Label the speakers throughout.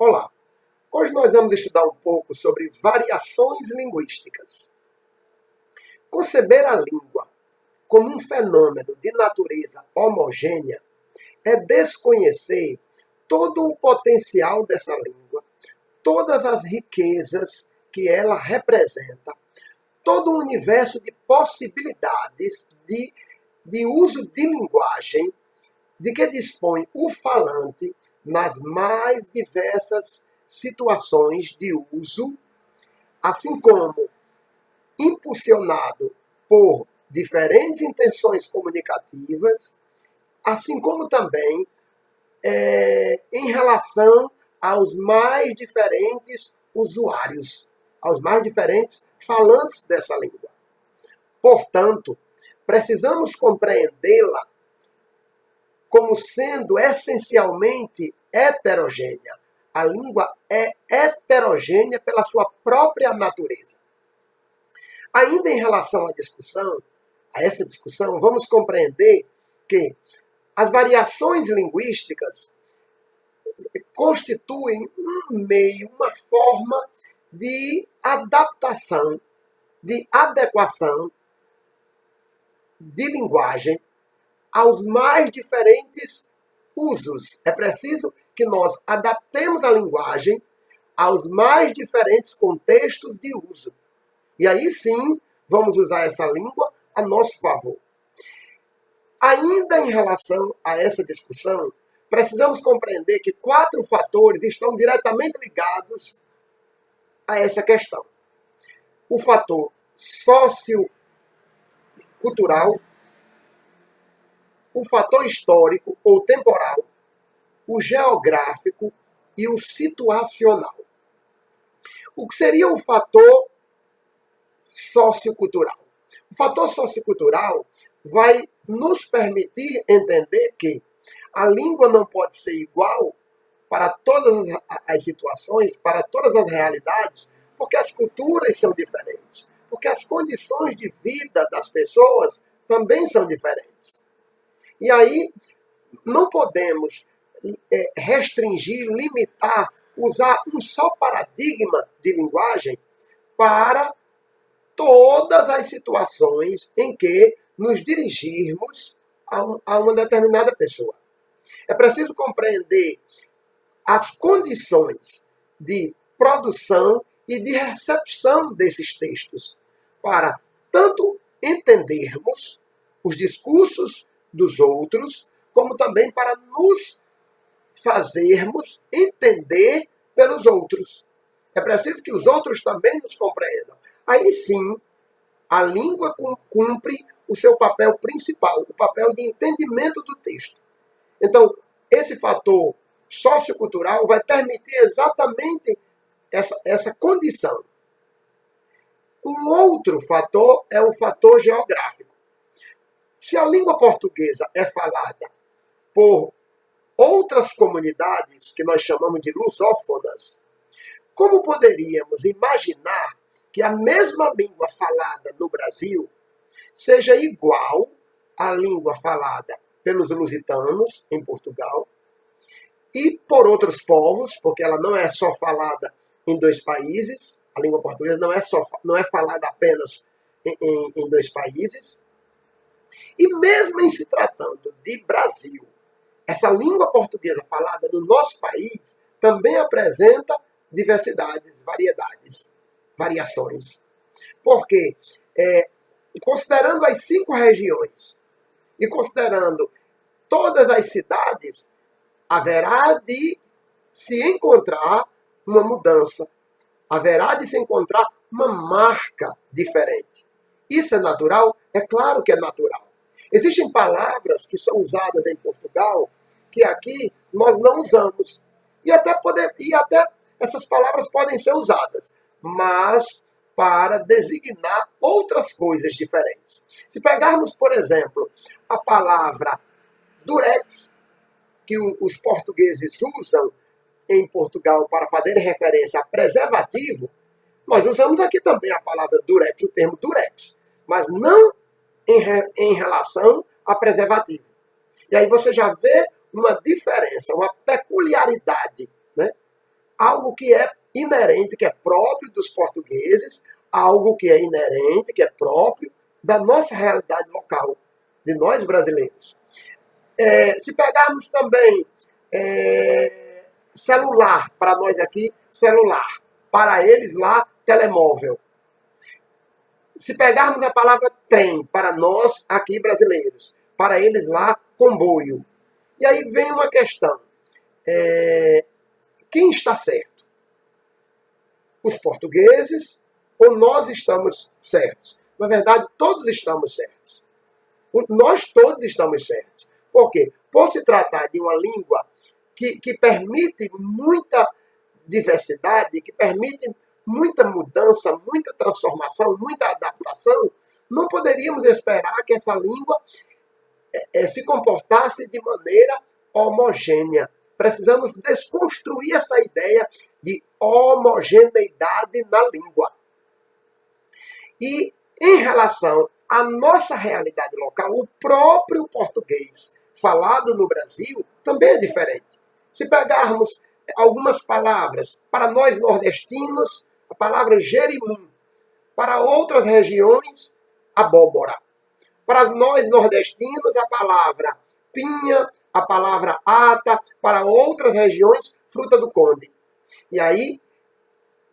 Speaker 1: Olá! Hoje nós vamos estudar um pouco sobre variações linguísticas. Conceber a língua como um fenômeno de natureza homogênea é desconhecer todo o potencial dessa língua, todas as riquezas que ela representa, todo o universo de possibilidades de uso de linguagem de que dispõe o falante nas mais diversas situações de uso, assim como impulsionado por diferentes intenções comunicativas, assim como também em relação aos mais diferentes usuários, aos mais diferentes falantes dessa língua. Portanto, precisamos compreendê-la como sendo essencialmente heterogênea. A língua é heterogênea pela sua própria natureza. Ainda em relação a essa discussão, vamos compreender que as variações linguísticas constituem um meio, uma forma de adaptação, de adequação de linguagem aos mais diferentes usos. É preciso que nós adaptemos a linguagem aos mais diferentes contextos de uso. E aí sim, vamos usar essa língua a nosso favor. Ainda em relação a essa discussão, precisamos compreender que 4 fatores estão diretamente ligados a essa questão. O fator sociocultural, o fator histórico ou temporal, o geográfico e o situacional. O que seria o fator sociocultural? O fator sociocultural vai nos permitir entender que a língua não pode ser igual para todas as situações, para todas as realidades, porque as culturas são diferentes, porque as condições de vida das pessoas também são diferentes. E aí, não podemos restringir, limitar, usar um só paradigma de linguagem para todas as situações em que nos dirigirmos a uma determinada pessoa. É preciso compreender as condições de produção e de recepção desses textos, para tanto entendermos os discursos dos outros, como também para nos fazermos entender pelos outros. É preciso que os outros também nos compreendam. Aí sim, a língua cumpre o seu papel principal, o papel de entendimento do texto. Então, esse fator sociocultural vai permitir exatamente essa condição. Um outro fator é o fator geográfico. Se a língua portuguesa é falada por outras comunidades, que nós chamamos de lusófonas, como poderíamos imaginar que a mesma língua falada no Brasil seja igual à língua falada pelos lusitanos, em Portugal, e por outros povos, porque ela não é só falada em 2 países, a língua portuguesa não é falada apenas em 2 países, e mesmo em se tratando de Brasil, essa língua portuguesa falada no nosso país também apresenta diversidades, variedades, variações. Porque, considerando as 5 regiões e considerando todas as cidades, haverá de se encontrar uma mudança, haverá de se encontrar uma marca diferente. Isso é natural? É claro que é natural. Existem palavras que são usadas em Portugal que aqui nós não usamos. E até essas palavras podem ser usadas, mas para designar outras coisas diferentes. Se pegarmos, por exemplo, a palavra durex, que os portugueses usam em Portugal para fazer referência a preservativo, nós usamos aqui também a palavra durex, o termo durex, mas não em relação a preservativo. E aí você já vê uma diferença, uma peculiaridade, né, algo que é inerente, que é próprio dos portugueses, algo que é inerente, que é próprio da nossa realidade local, de nós brasileiros. Se pegarmos também celular, para nós aqui, celular, para eles lá, telemóvel. Se pegarmos a palavra trem, para nós aqui brasileiros, para eles lá, comboio. E aí vem uma questão. Quem está certo? Os portugueses ou nós estamos certos? Na verdade, todos estamos certos. Nós todos estamos certos. Por quê? Por se tratar de uma língua que permite muita diversidade, que permite muita mudança, muita transformação, muita adaptação, não poderíamos esperar que essa língua se comportasse de maneira homogênea. Precisamos desconstruir essa ideia de homogeneidade na língua. E em relação à nossa realidade local, o próprio português falado no Brasil também é diferente. Se pegarmos algumas palavras, para nós nordestinos, a palavra jerimum, para outras regiões, abóbora. Para nós nordestinos, a palavra pinha, a palavra ata, para outras regiões, fruta do conde. E aí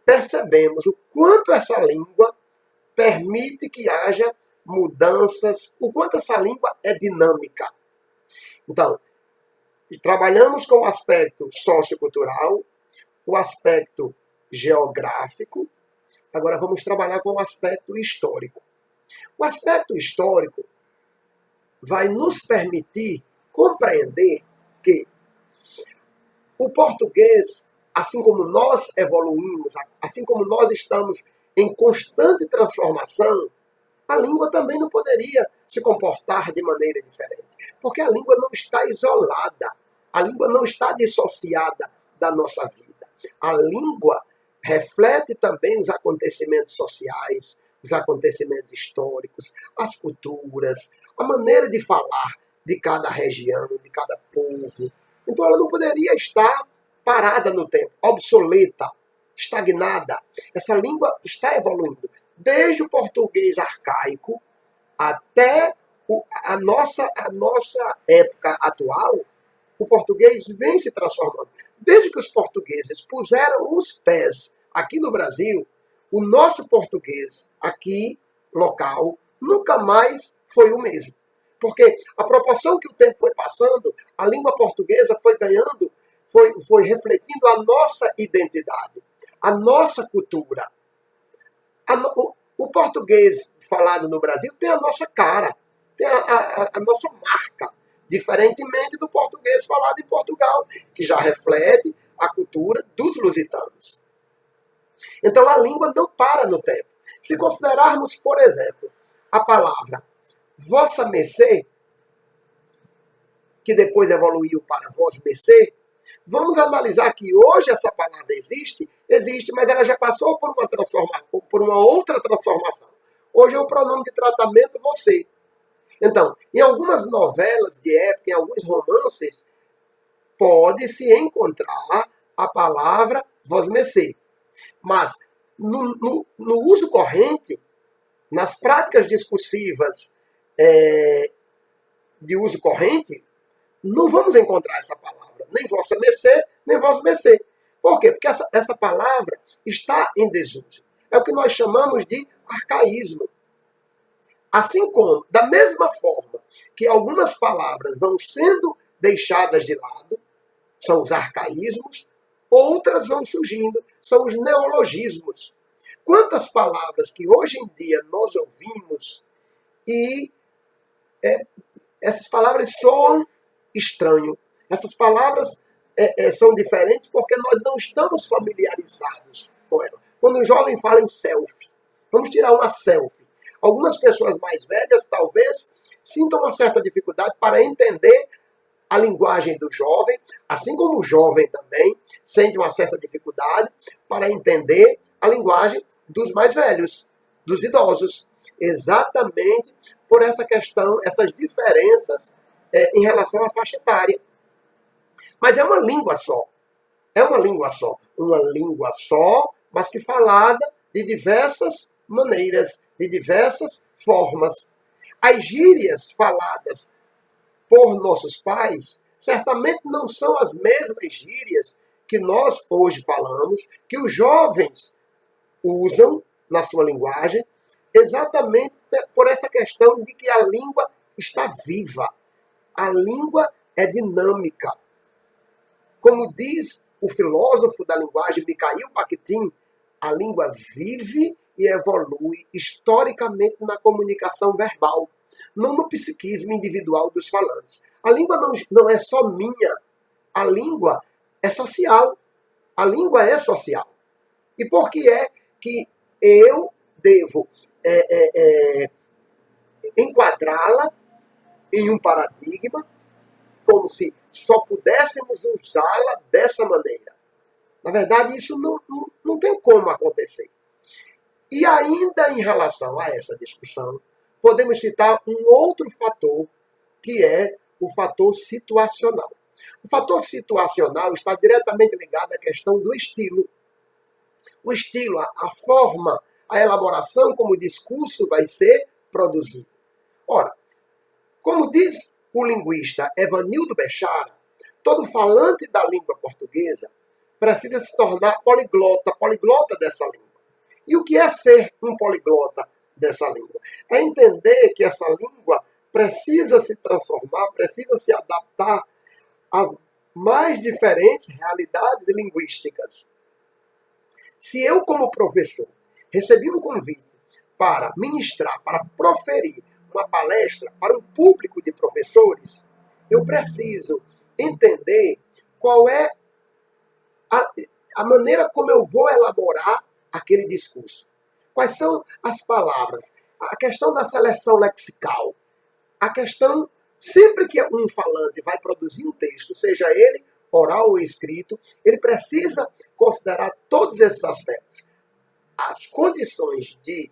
Speaker 1: percebemos o quanto essa língua permite que haja mudanças, o quanto essa língua é dinâmica. Então, trabalhamos com o aspecto sociocultural, o aspecto geográfico, agora vamos trabalhar com o aspecto histórico. O aspecto histórico vai nos permitir compreender que o português, assim como nós evoluímos, assim como nós estamos em constante transformação, a língua também não poderia se comportar de maneira diferente. Porque a língua não está isolada, a língua não está dissociada da nossa vida. A língua reflete também os acontecimentos sociais, os acontecimentos históricos, as culturas, a maneira de falar de cada região, de cada povo. Então ela não poderia estar parada no tempo, obsoleta, estagnada. Essa língua está evoluindo. Desde o português arcaico até a nossa época atual, o português vem se transformando. Desde que os portugueses puseram os pés aqui no Brasil, o nosso português aqui, local, nunca mais foi o mesmo. Porque a proporção que o tempo foi passando, a língua portuguesa foi ganhando, foi refletindo a nossa identidade, a nossa cultura. O português falado no Brasil tem a nossa cara, tem a nossa marca, diferentemente do português falado em Portugal, que já reflete a cultura dos lusitanos. Então a língua não para no tempo. Se considerarmos, por exemplo, a palavra vossa mercê, que depois evoluiu para vós mercê, vamos analisar que hoje essa palavra existe, mas ela já passou por uma transformação, por uma outra transformação. Hoje é o pronome de tratamento você. Então, em algumas novelas de época, em alguns romances, pode-se encontrar a palavra vós mercê. Mas, no uso corrente, nas práticas discursivas de uso corrente, não vamos encontrar essa palavra, nem vossa mercê, nem vós mercê. Por quê? Porque essa palavra está em desuso. É o que nós chamamos de arcaísmo. Assim como, da mesma forma que algumas palavras vão sendo deixadas de lado, são os arcaísmos, outras vão surgindo, são os neologismos. Quantas palavras que hoje em dia nós ouvimos e essas palavras soam estranho. Essas palavras são diferentes porque nós não estamos familiarizados com elas. Quando um jovem fala em selfie, vamos tirar uma selfie. Algumas pessoas mais velhas talvez sintam uma certa dificuldade para entender a linguagem do jovem, assim como o jovem também sente uma certa dificuldade para entender a linguagem dos mais velhos, dos idosos. Exatamente por essa questão, essas diferenças em relação à faixa etária. Mas é uma língua só. é uma língua só. Uma língua só, mas que falada de diversas maneiras, de diversas formas. As gírias faladas por nossos pais certamente não são as mesmas gírias que nós hoje falamos, que os jovens usam na sua linguagem, exatamente por essa questão de que a língua está viva. A língua é dinâmica. Como diz o filósofo da linguagem, Mikhail Bakhtin, a língua vive e evolui historicamente na comunicação verbal, não no psiquismo individual dos falantes. A língua não é só minha, a língua é social. A língua é social. E por que é que eu devo enquadrá-la em um paradigma como se só pudéssemos usá-la dessa maneira? Na verdade, isso não tem como acontecer. E ainda em relação a essa discussão, podemos citar um outro fator, que é o fator situacional. O fator situacional está diretamente ligado à questão do estilo. O estilo, a forma, a elaboração como o discurso vai ser produzido. Ora, como diz o linguista Evanildo Bechara, todo falante da língua portuguesa precisa se tornar poliglota dessa língua. E o que é ser um poliglota dessa língua? É entender que essa língua precisa se transformar, precisa se adaptar às mais diferentes realidades linguísticas. Se eu, como professor, recebi um convite para ministrar, para proferir uma palestra para um público de professores, eu preciso entender qual é a maneira como eu vou elaborar aquele discurso. Quais são as palavras? A questão da seleção lexical. A questão, sempre que um falante vai produzir um texto, seja ele oral ou escrito, ele precisa considerar todos esses aspectos. As condições de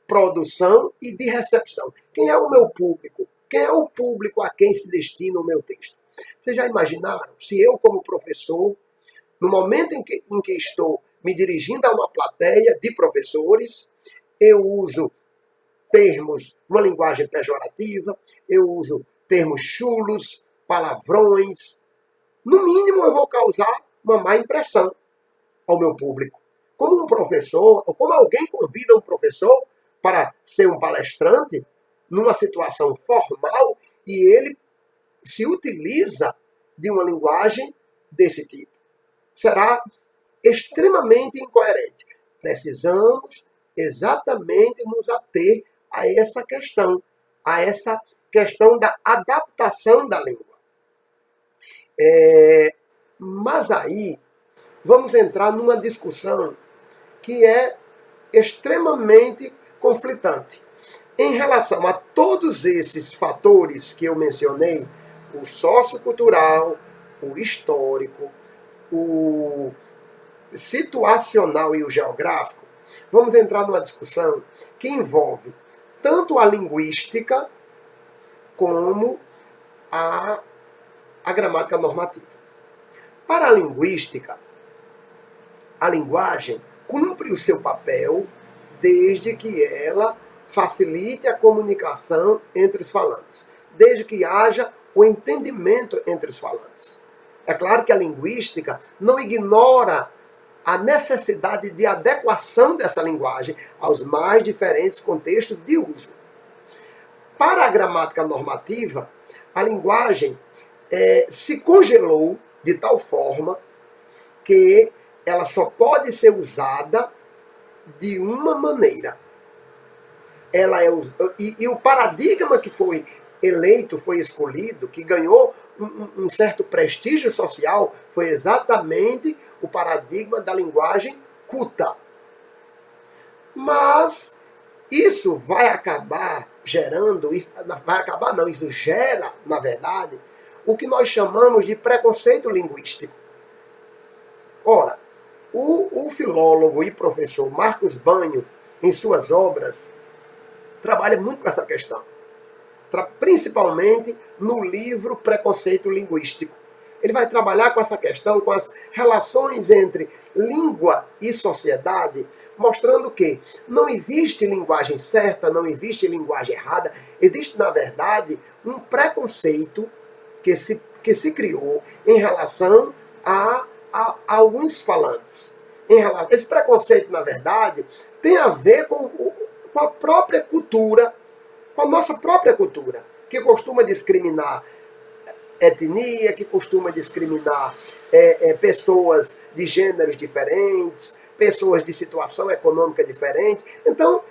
Speaker 1: produção e de recepção. Quem é o meu público? Quem é o público a quem se destina o meu texto? Vocês já imaginaram? Se eu, como professor, no momento em que estou me dirigindo a uma plateia de professores, eu uso termos, uma linguagem pejorativa, eu uso termos chulos, palavrões. No mínimo, eu vou causar uma má impressão ao meu público. Como um professor, ou como alguém convida um professor para ser um palestrante, numa situação formal, e ele se utiliza de uma linguagem desse tipo. Será extremamente incoerente. Precisamos exatamente nos ater a essa questão da adaptação da língua. Mas aí vamos entrar numa discussão que é extremamente conflitante. Em relação a todos esses fatores que eu mencionei, o sociocultural, o histórico, o situacional e o geográfico, vamos entrar numa discussão que envolve tanto a linguística como a gramática normativa. Para a linguística, a linguagem cumpre o seu papel desde que ela facilite a comunicação entre os falantes, desde que haja o entendimento entre os falantes. É claro que a linguística não ignora a necessidade de adequação dessa linguagem aos mais diferentes contextos de uso. Para a gramática normativa, a linguagem se congelou de tal forma que ela só pode ser usada de uma maneira. E o paradigma que foi eleito, foi escolhido, que ganhou um certo prestígio social, foi exatamente o paradigma da linguagem culta. Mas isso vai acabar gerando, isso gera, na verdade, o que nós chamamos de preconceito linguístico. Ora, o filólogo e professor Marcos Banho, em suas obras, trabalha muito com essa questão. Principalmente no livro Preconceito Linguístico. Ele vai trabalhar com essa questão, com as relações entre língua e sociedade, mostrando que não existe linguagem certa, não existe linguagem errada, existe, na verdade, um preconceito que se criou em relação a alguns falantes. Esse preconceito, na verdade, tem a ver com a própria cultura, com a nossa própria cultura, que costuma discriminar etnia, que costuma discriminar pessoas de gêneros diferentes, pessoas de situação econômica diferente. Então,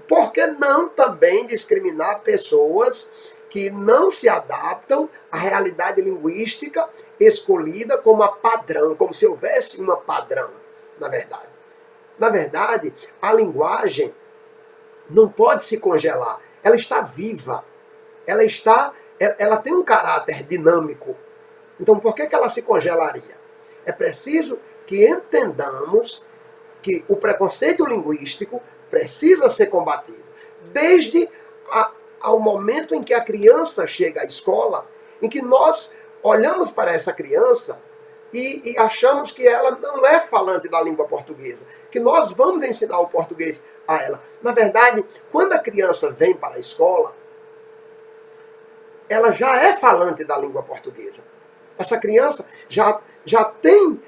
Speaker 1: por que não também discriminar pessoas que não se adaptam à realidade linguística escolhida como a padrão, como se houvesse uma padrão, na verdade. Na verdade, a linguagem não pode se congelar. Ela está viva. Ela tem um caráter dinâmico. Então, por que ela se congelaria? É preciso que entendamos que o preconceito linguístico precisa ser combatido. Desde ao momento em que a criança chega à escola, em que nós olhamos para essa criança e achamos que ela não é falante da língua portuguesa, que nós vamos ensinar o português a ela. Na verdade, quando a criança vem para a escola, ela já é falante da língua portuguesa. Essa criança já tem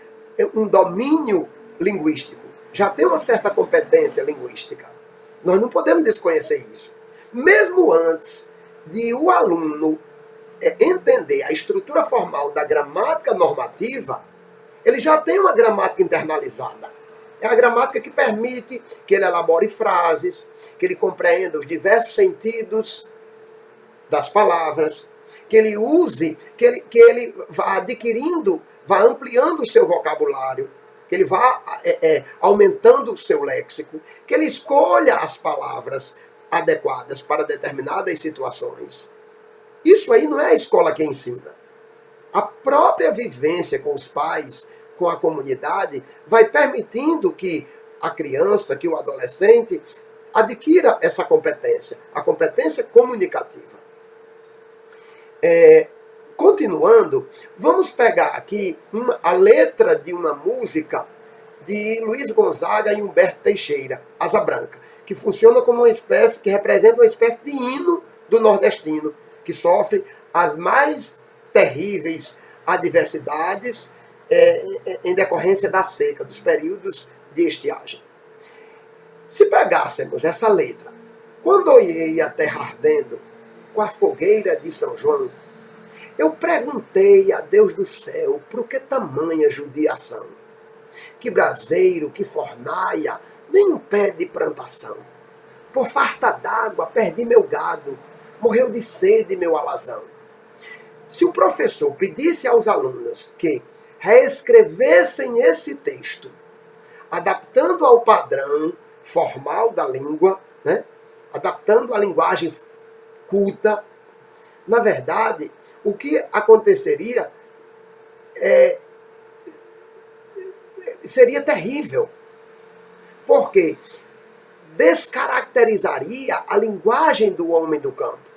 Speaker 1: um domínio linguístico, já tem uma certa competência linguística. Nós não podemos desconhecer isso. Mesmo antes de o aluno entender a estrutura formal da gramática normativa, ele já tem uma gramática internalizada. É a gramática que permite que ele elabore frases, que ele compreenda os diversos sentidos das palavras, que ele use, que ele vá adquirindo, vá ampliando o seu vocabulário, que ele vá aumentando o seu léxico, que ele escolha as palavras adequadas para determinadas situações. Isso aí não é a escola que ensina. A própria vivência com os pais, com a comunidade, vai permitindo que a criança, que o adolescente, adquira essa competência, a competência comunicativa. Continuando, vamos pegar aqui a letra de uma música de Luiz Gonzaga e Humberto Teixeira, Asa Branca, que funciona como uma espécie, que representa uma espécie de hino do nordestino, que sofre as mais terríveis adversidades em decorrência da seca, dos períodos de estiagem. Se pegássemos essa letra, quando olhei a terra ardendo, com a fogueira de São João, eu perguntei a Deus do céu, por que tamanha judiação? Que braseiro, que fornaia, nem um pé de plantação. Por farta d'água perdi meu gado, morreu de sede meu alazão. Se o professor pedisse aos alunos que reescrevessem esse texto, adaptando ao padrão formal da língua, né? Adaptando a linguagem culta, na verdade, o que aconteceria seria terrível. Porque descaracterizaria a linguagem do homem do campo.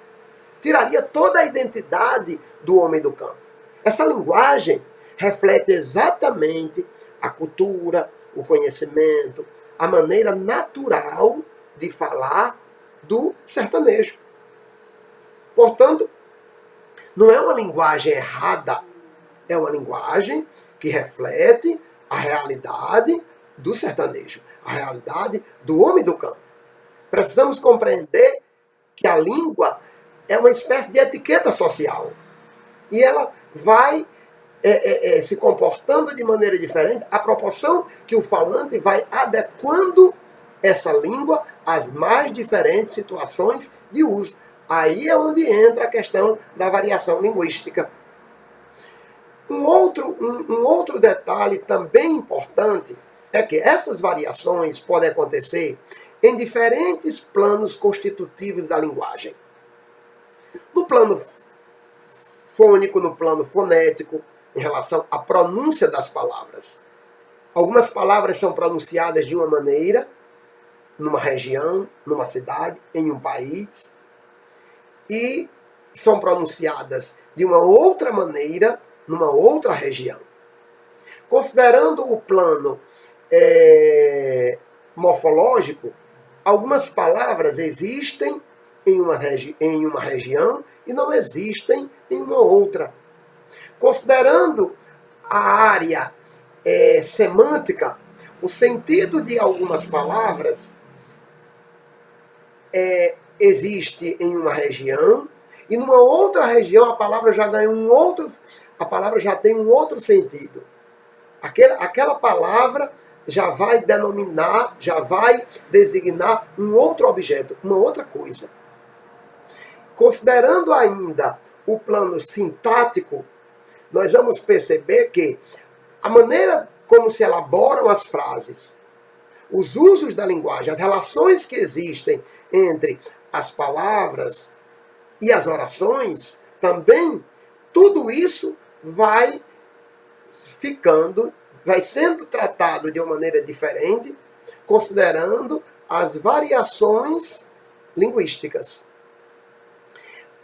Speaker 1: Tiraria toda a identidade do homem do campo. Essa linguagem reflete exatamente a cultura, o conhecimento, a maneira natural de falar do sertanejo. Portanto, não é uma linguagem errada, é uma linguagem que reflete a realidade do sertanejo, a realidade do homem do campo. Precisamos compreender que a língua é uma espécie de etiqueta social. E ela vai se comportando de maneira diferente à proporção que o falante vai adequando essa língua às mais diferentes situações de uso. Aí é onde entra a questão da variação linguística. Um outro detalhe também importante é que essas variações podem acontecer em diferentes planos constitutivos da linguagem. No plano fônico, no plano fonético, em relação à pronúncia das palavras. Algumas palavras são pronunciadas de uma maneira, numa região, numa cidade, em um país, e são pronunciadas de uma outra maneira numa outra região. Considerando o plano morfológico, algumas palavras existem em uma região e não existem em uma outra. Considerando a área semântica, o sentido de algumas palavras existe em uma região e numa outra região a palavra já ganha a palavra já tem um outro sentido. Aquela palavra já vai denominar, já vai designar um outro objeto, uma outra coisa. Considerando ainda o plano sintático, nós vamos perceber que a maneira como se elaboram as frases, os usos da linguagem, as relações que existem entre as palavras e as orações, também tudo isso vai sendo tratado de uma maneira diferente, considerando as variações linguísticas.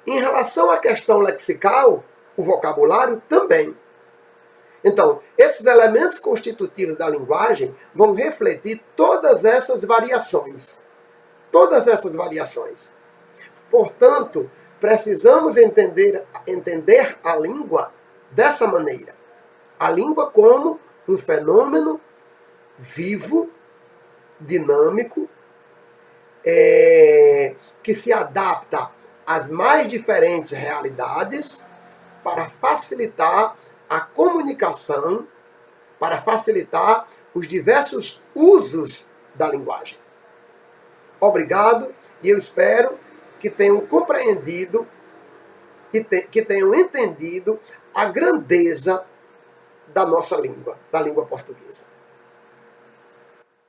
Speaker 1: Em relação à questão lexical, o vocabulário também. Então, esses elementos constitutivos da linguagem vão refletir todas essas variações. Todas essas variações. Portanto, precisamos entender a língua dessa maneira. A língua como um fenômeno vivo, dinâmico, que se adapta às mais diferentes realidades para facilitar a comunicação, para facilitar os diversos usos da linguagem. Obrigado, e eu espero que tenham compreendido e que tenham entendido a grandeza da nossa língua, da língua portuguesa.